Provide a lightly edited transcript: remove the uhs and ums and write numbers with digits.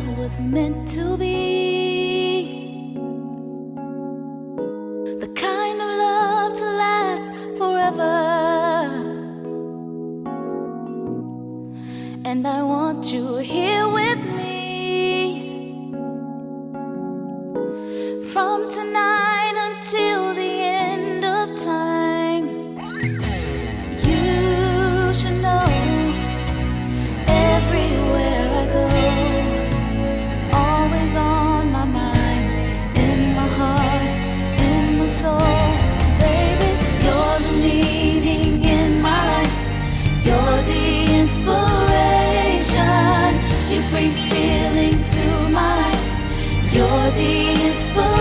love was meant to be, the kind of love to last forever. And I want you here with me from tonight until the end of time. You should know, everywhere I go, always on my mind, in my heart, in my soul. Baby, you're the meaning in my life. You're the inspiration. You bring feeling to my life. You're the inspiration.